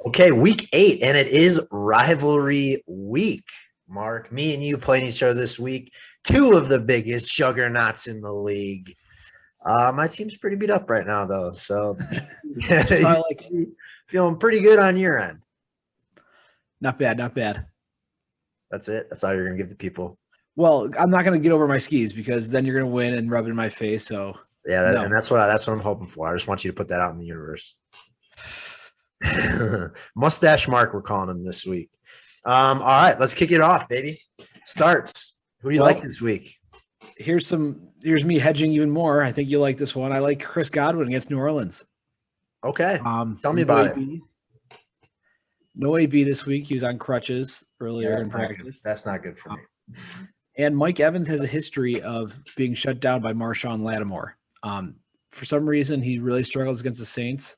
Okay, week 8, and it is rivalry week. Mark, me and you playing each other this week. Two of the biggest juggernauts in the league. My team's pretty beat up right now, though. So Just how I like it. feeling pretty good on your end. Not bad, not bad. That's it. That's all you're gonna give the people. Well, I'm not going to get over my skis because then you're going to win and rub it in my face. So Yeah, No. and that's what I'm hoping for. I just want you to put that out in the universe. Mustache Mark, we're calling him this week. All right, let's kick it off, baby. Starts. Who do you like this week? here's me hedging even more. I think you'll like this one. I like Chris Godwin against New Orleans. Okay, tell me about it. No AB this week. He was on crutches earlier Yeah, in practice. That's not good for me. And Mike Evans has a history of being shut down by Marshawn Lattimore. For some reason, he really struggles against the Saints.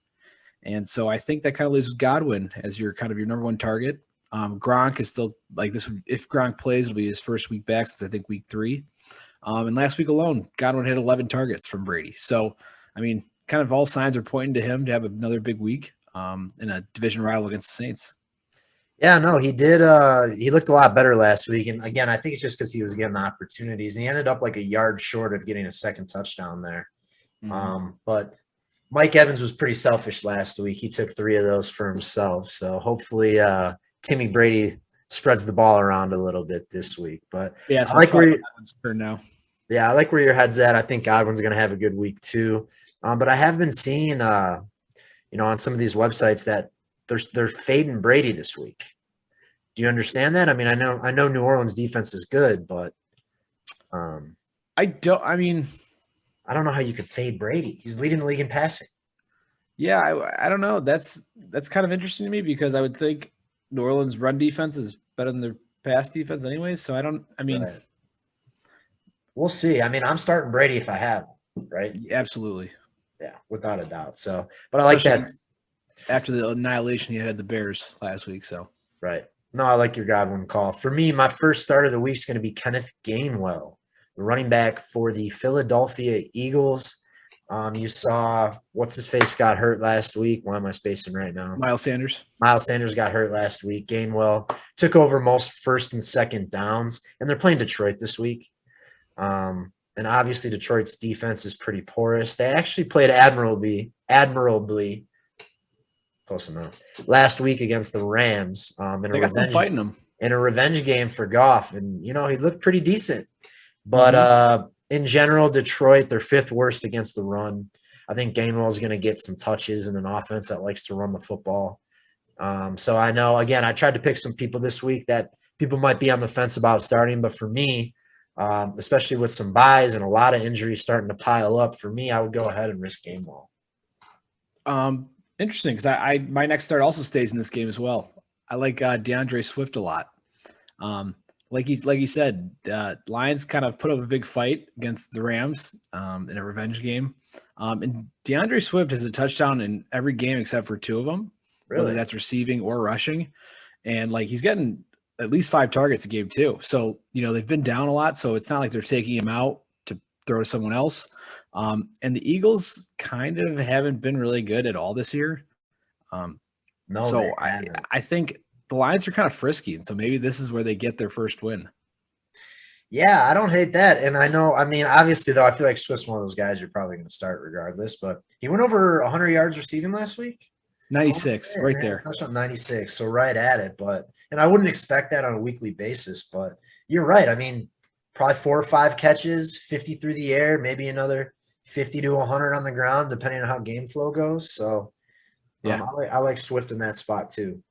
And so I think that kind of leaves Godwin as your number one target. Gronk is still like this. If Gronk plays, it'll be his first week back since I think week 3. And last week alone, Godwin had 11 targets from Brady. So, I mean, kind of all signs are pointing to him to have another big week in a division rival against the Saints. Yeah, no, he did. He looked a lot better last week. And again, I think it's just because he was getting the opportunities. And he ended up like a yard short of getting a second touchdown there. Mm-hmm. But Mike Evans was pretty selfish last week. He took 3 of those for himself. So hopefully Timmy Brady spreads the ball around a little bit this week. But yeah, so I like where now. Yeah, I like where your head's at. I think Godwin's going to have a good week too. But I have been seeing, on some of these websites that they're fading Brady this week. Do you understand that? I mean, I know New Orleans defense is good, but I don't know how you could fade Brady. He's leading the league in passing. Yeah, I don't know. That's kind of interesting to me because I would think New Orleans' run defense is better than their pass defense anyways. So Right. We'll see. I mean, I'm starting Brady if I have him, right? Absolutely. Yeah, without a doubt. So, but especially I like that. After the annihilation he had the Bears last week. So, right. No, I like your Godwin call. For me, my first start of the week is going to be Kenneth Gainwell, the running back for the Philadelphia Eagles. You saw what's-his-face got hurt last week. Why am I spacing right now? Miles Sanders. Miles Sanders got hurt last week. Gainwell took over most first and second downs, and they're playing Detroit this week. And obviously Detroit's defense is pretty porous. They actually played admirably close enough last week against the Rams. They got some fighting them in a revenge game for Goff, and he looked pretty decent. But in general, Detroit, they're 5th worst against the run. I think Gainwell is going to get some touches in an offense that likes to run the football. So I know, again, I tried to pick some people this week that people might be on the fence about starting, but for me, especially with some buys and a lot of injuries starting to pile up, for me, I would go ahead and risk Gainwell. Interesting, because my next start also stays in this game as well. I like DeAndre Swift a lot. Like you said, Lions kind of put up a big fight against the Rams in a revenge game. And DeAndre Swift has a touchdown in every game except for 2 of them, whether that's receiving or rushing. And he's getting at least 5 targets a game too. So, they've been down a lot. So it's not like they're taking him out to throw to someone else. And the Eagles kind of haven't been really good at all this year. So I think the Lions are kind of frisky. And so maybe this is where they get their first win. Yeah, I don't hate that. And obviously, though, I feel like Swift's one of those guys you're probably going to start regardless. But he went over 100 yards receiving last week. 96, right there. Touchdown 96, so right at it. And I wouldn't expect that on a weekly basis. But you're right. I mean, probably 4 or 5 catches, 50 through the air, maybe another 50 to 100 on the ground, depending on how game flow goes. So, yeah, I like Swift in that spot too.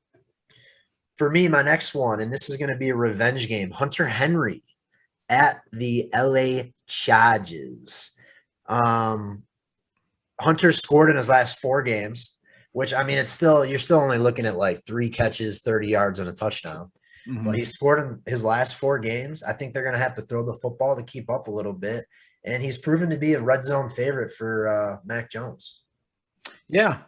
For me, my next one, and this is going to be a revenge game, Hunter Henry at the LA Chargers. Hunter scored in his last 4 games, which, you're still only looking at 3 catches, 30 yards, and a touchdown. Mm-hmm. But he scored in his last 4 games. I think they're going to have to throw the football to keep up a little bit. And he's proven to be a red zone favorite for Mac Jones. Yeah.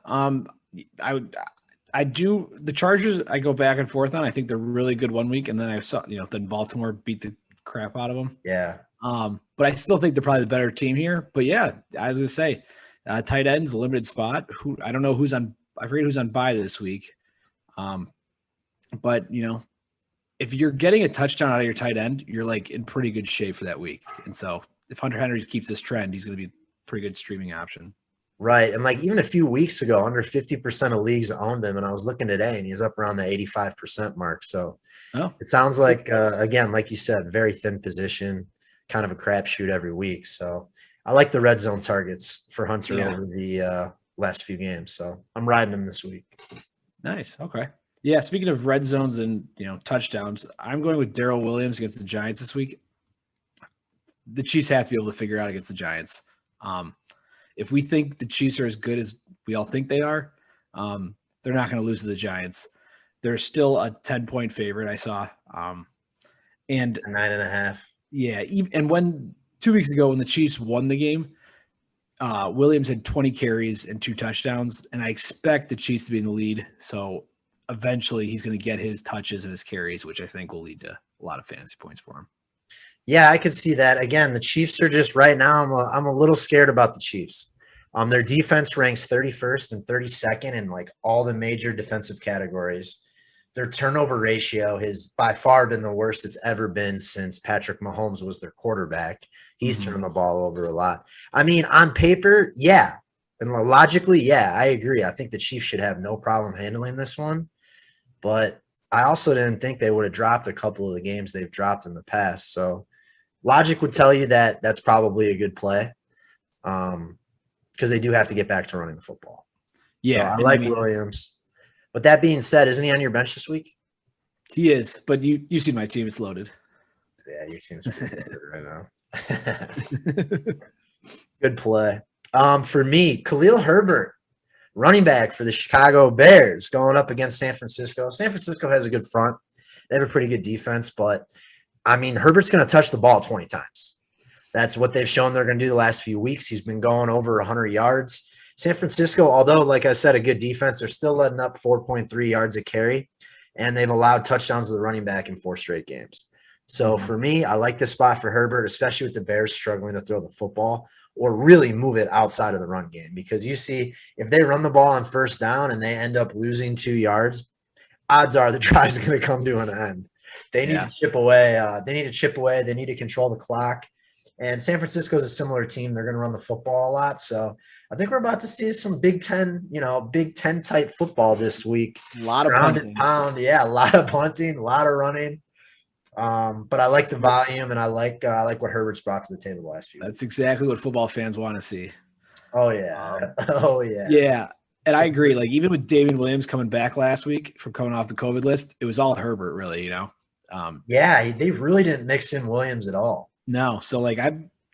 I do the Chargers. I go back and forth on. I think they're really good one week, and then I saw then Baltimore beat the crap out of them. Yeah. But I still think they're probably the better team here. But yeah, I was gonna say, tight ends, limited spot. I don't know who's on. I forget who's on bye this week. But if you're getting a touchdown out of your tight end, you're like in pretty good shape for that week. And so if Hunter Henry keeps this trend, he's going to be a pretty good streaming option. Right. And like even a few weeks ago, under 50% of leagues owned him. And I was looking today and he's up around the 85% mark. So it sounds like, again, like you said, very thin position, kind of a crapshoot every week. So I like the red zone targets for Hunter over the last few games. So I'm riding him this week. Nice. Okay. Yeah. Speaking of red zones and, touchdowns, I'm going with Darrell Williams against the Giants this week. The Chiefs have to be able to figure out against the Giants. If we think the Chiefs are as good as we all think they are, they're not going to lose to the Giants. They're still a 10-point favorite, I saw. And 9.5. Yeah. And when 2 weeks ago, when the Chiefs won the game, Williams had 20 carries and 2 touchdowns, and I expect the Chiefs to be in the lead. So eventually he's going to get his touches and his carries, which I think will lead to a lot of fantasy points for him. Yeah, I could see that. Again, the Chiefs are just right now. I'm a little scared about the Chiefs. Their defense ranks 31st and 32nd in like all the major defensive categories. Their turnover ratio has by far been the worst it's ever been since Patrick Mahomes was their quarterback. He's turned the ball over a lot. I mean, on paper, yeah. And logically, yeah, I agree. I think the Chiefs should have no problem handling this one. But I also didn't think they would have dropped a couple of the games they've dropped in the past. So logic would tell you that that's probably a good play because they do have to get back to running the football. Yeah. So I like Williams. But that being said, isn't he on your bench this week? He is, but you see my team, it's loaded. Yeah, your team's loaded right now. Good play. For me, Khalil Herbert, running back for the Chicago Bears, going up against San Francisco. San Francisco has a good front. They have a pretty good defense, but I mean, Herbert's going to touch the ball 20 times. That's what they've shown they're going to do the last few weeks. He's been going over 100 yards. San Francisco, although, like I said, a good defense, they're still letting up 4.3 yards a carry, and they've allowed touchdowns to the running back in 4 straight games. So for me, I like this spot for Herbert, especially with the Bears struggling to throw the football or really move it outside of the run game. Because you see, if they run the ball on first down and they end up losing 2 yards, odds are the drive's going to come to an end. They need to chip away. They need to control the clock. And San Francisco is a similar team. They're going to run the football a lot. So I think we're about to see some Big Ten, Big Ten type football this week. A lot of punting. Yeah, a lot of punting, a lot of running. But I like the volume, and I like what Herbert's brought to the table the last few. That's exactly what football fans want to see. Oh yeah, yeah. And I agree. Like even with David Williams coming back last week from coming off the COVID list, it was all Herbert, really. Yeah, they really didn't mix in Williams at all. No, so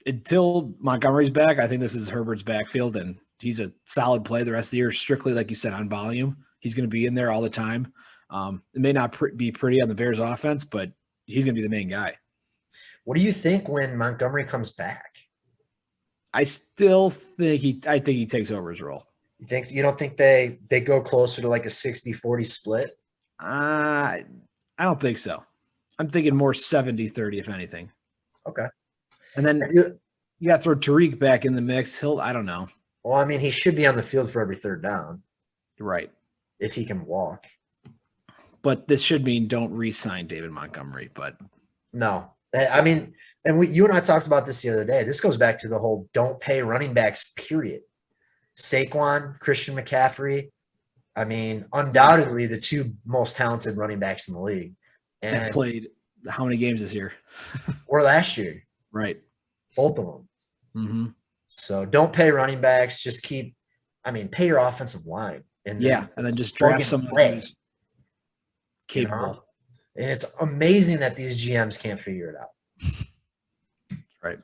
until Montgomery's back, I think this is Herbert's backfield, and he's a solid play the rest of the year. Strictly, like you said, on volume, he's going to be in there all the time. It may not be pretty on the Bears' offense, but he's going to be the main guy. What do you think when Montgomery comes back? I still think he takes over his role. You don't think they go closer to like a 60-40 split? I don't think so. I'm thinking more 70-30, if anything. Okay. And then you got to throw Tariq back in the mix. I don't know. Well, I mean, he should be on the field for every third down. Right. If he can walk. But this should mean don't re-sign David Montgomery. But no. I mean, and you and I talked about this the other day. This goes back to the whole don't pay running backs, period. Saquon, Christian McCaffrey. I mean, undoubtedly the 2 most talented running backs in the league. And have played how many games this year? Or last year. Right. Both of them. Mm-hmm. So don't pay running backs. Just pay your offensive line. And then just draft someone who's capable. And it's amazing that these GMs can't figure it out. Right.